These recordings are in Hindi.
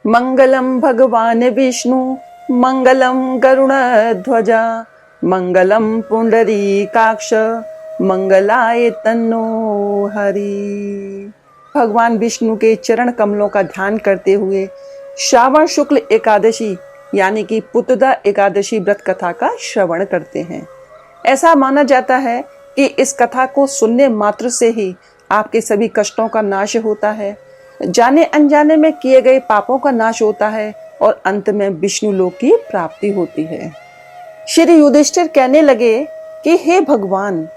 मंगलम भगवान विष्णु मंगलम गरुड़ध्वजा मंगलम पुंडरीकाक्ष मंगलाय तन्नो हरि। भगवान विष्णु के चरण कमलों का ध्यान करते हुए श्रावण शुक्ल एकादशी यानी कि पुत्रदा एकादशी व्रत कथा का श्रवण करते हैं। ऐसा माना जाता है कि इस कथा को सुनने मात्र से ही आपके सभी कष्टों का नाश होता है, जाने अनजाने में किए गए पापों का नाश होता है और अंत में विष्णु लोक की प्राप्ति होती है। श्री युधिष्ठिर कहने लगे कि हे भगवान,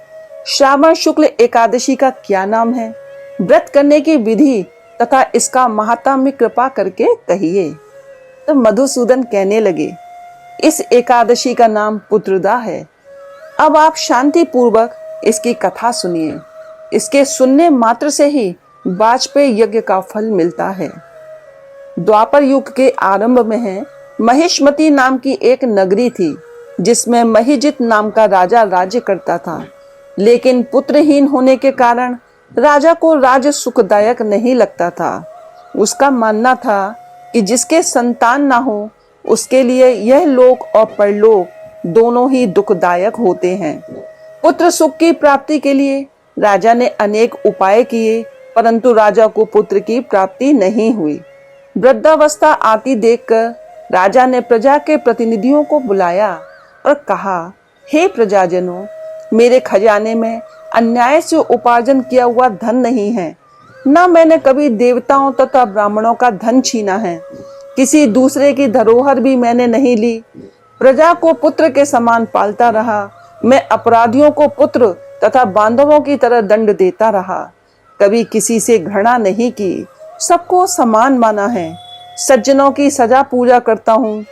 श्रावण शुक्ल एकादशी का क्या नाम है, व्रत करने की विधि तथा इसका महात्म्य कृपा करके कहिए। तो मधुसूदन कहने लगे, इस एकादशी का नाम पुत्रदा है। अब आप शांति पूर्वक इसकी कथा सुनिए। इसके सुनने मात्र से ही वाजपेयी यज्ञ का फल मिलता है। द्वापर युग के आरंभ में है महिष्मती नाम की एक नगरी थी, जिसमें महिजित नाम का राजा राज्य करता था। लेकिन पुत्रहीन होने के कारण राजा को राज्य सुखदायक नहीं लगता था। उसका मानना था कि जिसके संतान ना हो उसके लिए यह लोक और परलोक दोनों ही दुखदायक होते हैं। पुत्र सुख की प्राप्ति के लिए राजा ने अनेक उपाय किए, परंतु राजा को पुत्र की प्राप्ति नहीं हुई। वृद्धावस्था आती देखकर राजा ने प्रजा के प्रतिनिधियों को बुलाया और कहा, हे प्रजाजनों, मेरे खजाने में अन्याय से उपार्जन किया हुआ धन नहीं है, न मैंने कभी देवताओं तथा ब्राह्मणों का धन छीना है, किसी दूसरे की धरोहर भी मैंने नहीं ली। प्रजा को पुत्र के समान पालता रहा। मैं अपराधियों को पुत्र तथा बांधवों की तरह दंड देता रहा। कभी किसी से घृणा नहीं की, सबको समान माना है। सज्जनों की सजा पूजा करता हूँ।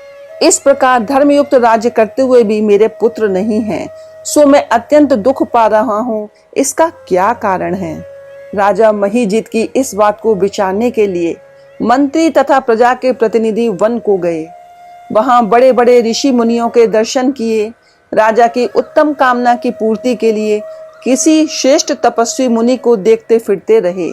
इस प्रकार धर्मयुक्त राज्य करते हुए भी मेरे पुत्र नहीं हैं, सो मैं अत्यंत दुख पा रहा हूँ। इसका क्या कारण है? राजा महिजित की इस बात को विचारने के लिए मंत्री तथा प्रजा के प्रतिनिधि वन को गए। वहां बड़े बड़े ऋषि मुनियों के दर्शन किए। राजा की उत्तम कामना की पूर्ति के लिए किसी श्रेष्ठ तपस्वी मुनि को देखते फिरते रहे।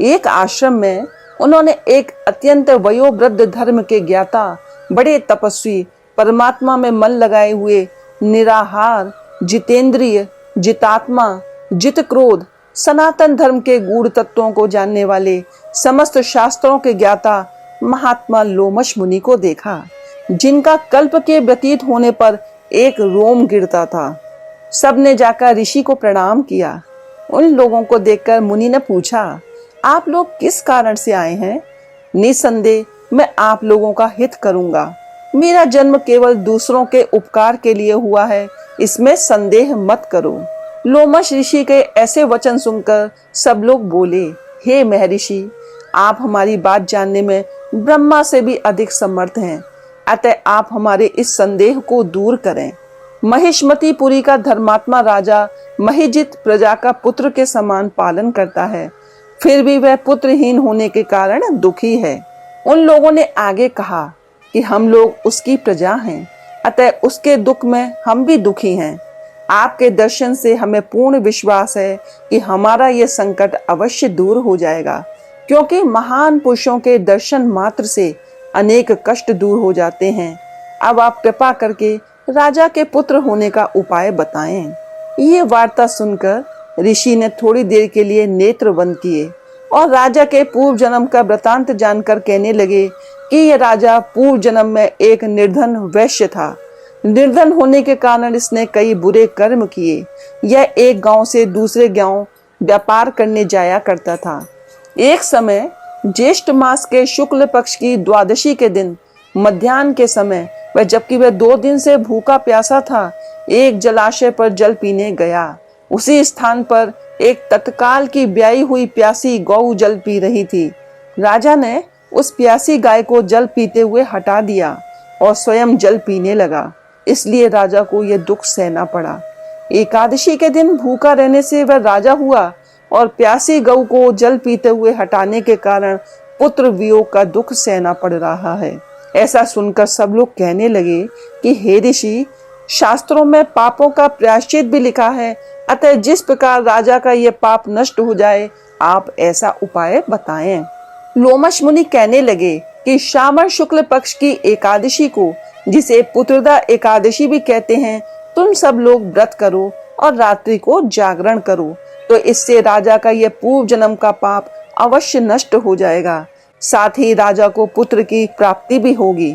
एक आश्रम में उन्होंने एक अत्यंत वयोवृद्ध धर्म के ज्ञाता, बड़े तपस्वी, परमात्मा में मन लगाए हुए, निराहार, जितेंद्रिय, जितात्मा, जित क्रोध, सनातन धर्म के गूढ़ तत्वों को जानने वाले, समस्त शास्त्रों के ज्ञाता महात्मा लोमश मुनि को देखा, जिनका कल्प के व्यतीत होने पर एक रोम गिरता था। सबने जाकर ऋषि को प्रणाम किया। उन लोगों को देखकर मुनि ने पूछा, आप लोग किस कारण से आए हैं? निसंदेह मैं आप लोगों का हित करूंगा। मेरा जन्म केवल दूसरों के उपकार के लिए हुआ है, इसमें संदेह मत करो। लोमश ऋषि के ऐसे वचन सुनकर सब लोग बोले, हे महर्षि, आप हमारी बात जानने में ब्रह्मा से भी अधिक समर्थ हैं, अतः आप हमारे इस संदेह को दूर करें। महिष्मतीपुरी का धर्मात्मा राजा महिजित प्रजा का पुत्र के समान पालन करता है, फिर भी वह पुत्रहीन होने के कारण दुखी है। उन लोगों ने आगे कहा कि हम लोग उसकी प्रजा हैं, अतः उसके दुख में हम भी दुखी हैं। आपके दर्शन से हमें पूर्ण विश्वास है कि हमारा यह संकट अवश्य दूर हो जाएगा, क्योंकि महान पुरुषों के दर्शन मात्र से अनेक कष्ट दूर हो जाते हैं। अब आप कृपा करके राजा के पुत्र होने का उपाय बताएं। ये वार्ता सुनकर ऋषि ने थोड़ी देर के लिए नेत्र बंद किए और राजा के पूर्व जन्म का वृतांत जानकर कहने लगे कि यह राजा पूर्व जन्म में एक निर्धन वैश्य था। निर्धन होने के कारण इसने कई बुरे कर्म किए। यह एक गांव से दूसरे गांव व्यापार करने जाया करता था। एक समय ज्येष्ठ मास के शुक्ल पक्ष की द्वादशी के दिन मध्याह्न के समय जबकि वह 2 दिन से भूखा प्यासा था, एक जलाशय पर जल पीने गया। उसी स्थान पर एक तत्काल की ब्याई हुई प्यासी गौ जल पी रही थी। राजा ने उस प्यासी गाय को जल पीते हुए हटा दिया और स्वयं जल पीने लगा। इसलिए राजा को यह दुख सहना पड़ा। एकादशी के दिन भूखा रहने से वह राजा हुआ और प्यासी गौ को जल पीते हुए हटाने के कारण पुत्र वियोग का दुख सहना पड़ रहा है। ऐसा सुनकर सब लोग कहने लगे कि हे ऋषि, शास्त्रों में पापों का प्रायश्चित भी लिखा है, अतः जिस प्रकार राजा का यह पाप नष्ट हो जाए, आप ऐसा उपाय बताएं। लोमश मुनि कहने लगे कि कि श्रावण शुक्ल पक्ष की एकादशी को, जिसे पुत्रदा एकादशी भी कहते हैं, तुम सब लोग व्रत करो और रात्रि को जागरण करो, तो इससे राजा का यह पूर्व जन्म का पाप अवश्य नष्ट हो जाएगा। साथ ही राजा को पुत्र की प्राप्ति भी होगी।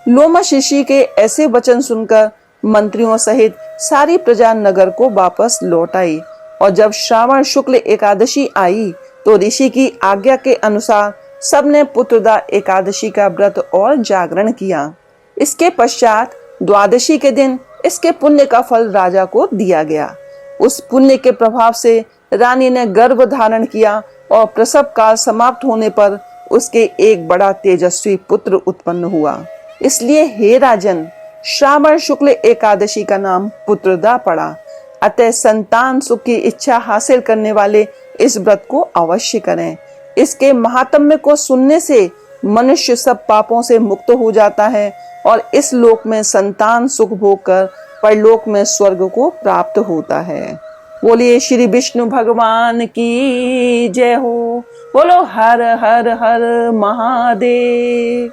लोमश ऋषि के ऐसे वचन सुनकर मंत्रियों सहित सारी प्रजा नगर को वापस लौट आई, और जब श्रावण शुक्ल एकादशी आई तो ऋषि की आज्ञा के अनुसार सबने पुत्रदा एकादशी का व्रत और जागरण किया। इसके पश्चात द्वादशी के दिन इसके पुण्य का फल राजा को दिया गया। उस पुण्य के प्रभाव से रानी ने गर्भ धारण किया और प्रसव काल समाप्त होने पर उसके एक बड़ा तेजस्वी पुत्र उत्पन्न हुआ। इसलिए हे राजन, श्रावण शुक्ल एकादशी का नाम पुत्रदा पड़ा। अतः संतान सुख की इच्छा हासिल करने वाले इस व्रत को अवश्य करें। इसके महात्म्य को सुनने से मनुष्य सब पापों से मुक्त हो जाता है और इस लोक में संतान सुख भोग कर परलोक में स्वर्ग को प्राप्त होता है। बोलिए श्री विष्णु भगवान की जय हो। बोलो हर हर हर महादेव।